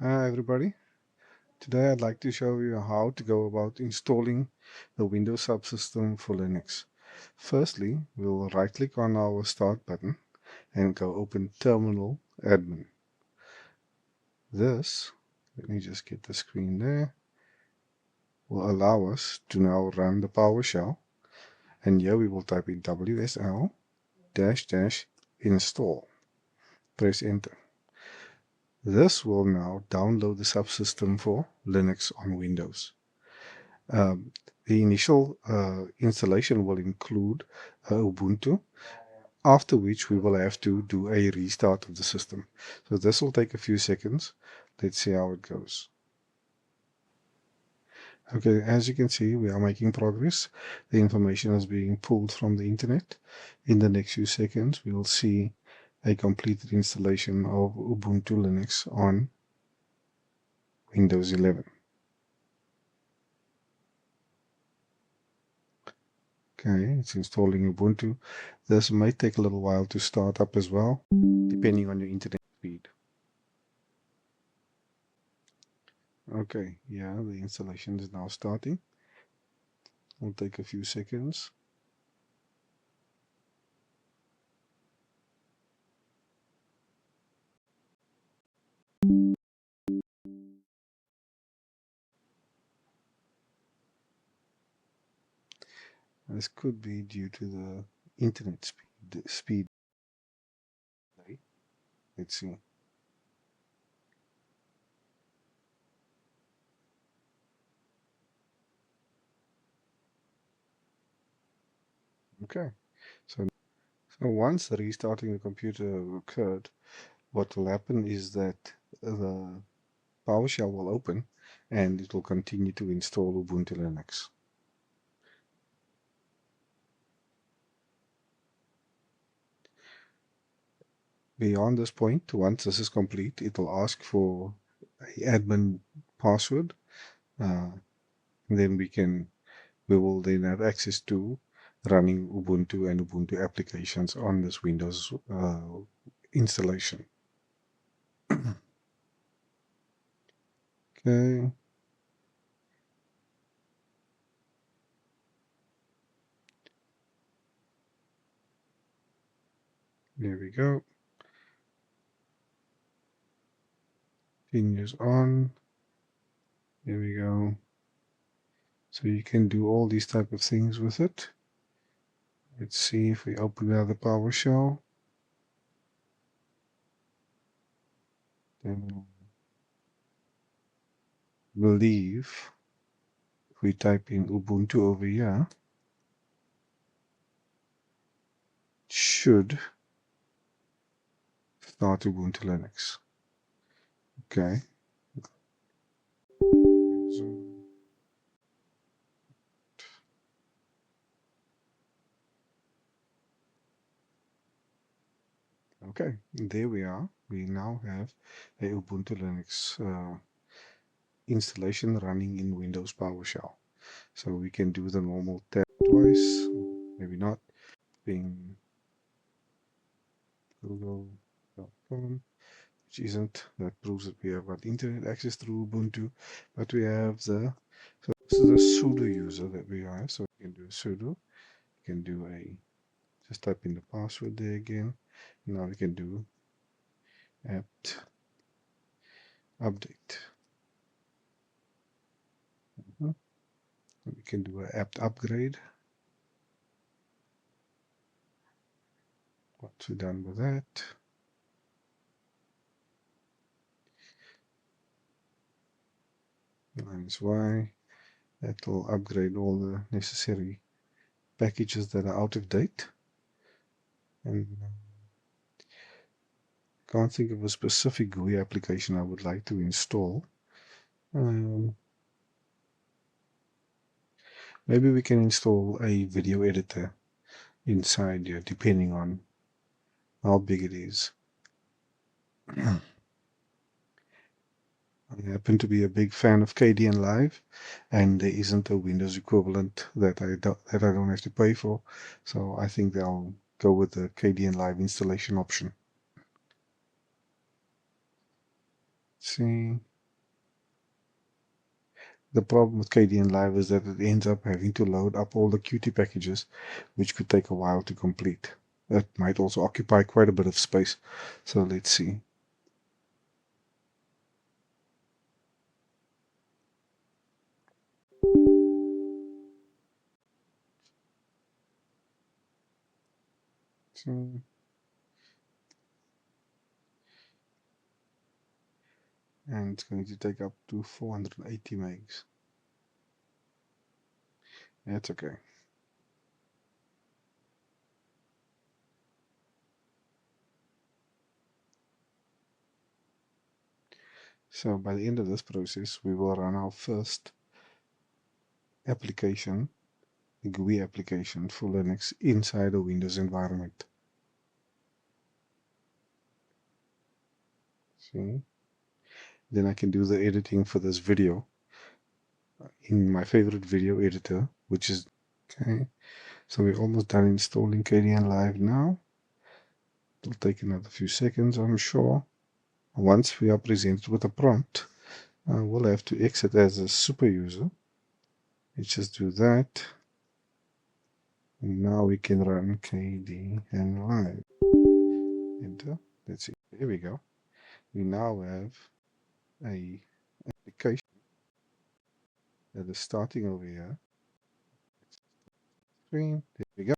Hi everybody. Today I'd like to show you how to go about installing the Windows Subsystem for Linux. Firstly, we'll right click on our Start button and go open Terminal Admin. This, let me just get the screen there, will allow us to now run the PowerShell, and here we will type in WSL install. Press enter. This will now download the subsystem for Linux on Windows. The initial installation will include Ubuntu, after which we will have to do a restart of the system. So this will take a few seconds. Let's see how it goes. Okay, as you can see, we are making progress. The information is being pulled from the internet. In the next few seconds, we will see a completed installation of Ubuntu Linux on Windows 11. Okay, it's installing Ubuntu. This may take a little while to start up as well, depending on your internet speed. Okay, yeah, the installation is now starting. It'll take a few seconds. This could be due to the internet speed. Let's see. Okay, so once the restarting the computer occurred, what will happen is that the PowerShell will open and it will continue to install Ubuntu Linux. Beyond this point, once this is complete, it will ask for an admin password. Then we will then have access to running Ubuntu and Ubuntu applications on this Windows installation. Okay. There we go. Continues on. There we go. So you can do all these type of things with it. Let's see if we open another PowerShell. Then I believe if we type in Ubuntu over here, it should start Ubuntu Linux. Okay. Okay, there we are. We now have a Ubuntu Linux installation running in Windows PowerShell. So we can do the normal tab twice, maybe not, being google.com, which isn't, that proves that we have got internet access through Ubuntu, but we have so this is a sudo user that we have, so we can do sudo, we can do just type in the password there again. Now we can do apt update. We can do an apt upgrade. Once we're done with that, -y, that will upgrade all the necessary packages that are out of date. And can't think of a specific GUI application I would like to install. Maybe we can install a video editor inside here, depending on how big it is. I happen to be a big fan of KDN Live, and there isn't a Windows equivalent that I don't have to pay for, so I think I'll go with the KDN Live installation option. Let's see. The problem with KDN Live is that it ends up having to load up all the Qt packages, which could take a while to complete. It might also occupy quite a bit of space. So let's see. So, and it's going to take up to 480 megs. That's okay. So by the end of this process, we will run our first application, a GUI application for Linux inside a Windows environment. See? Then I can do the editing for this video in my favorite video editor, which is okay. So we're almost done installing KDN Live now. It'll take another few seconds, I'm sure. Once we are presented with a prompt, we'll have to exit as a super user. Let's just do that. And now we can run KDN Live. Enter. Let's see. There we go. We now have a application that is starting over here. Screen. There we go.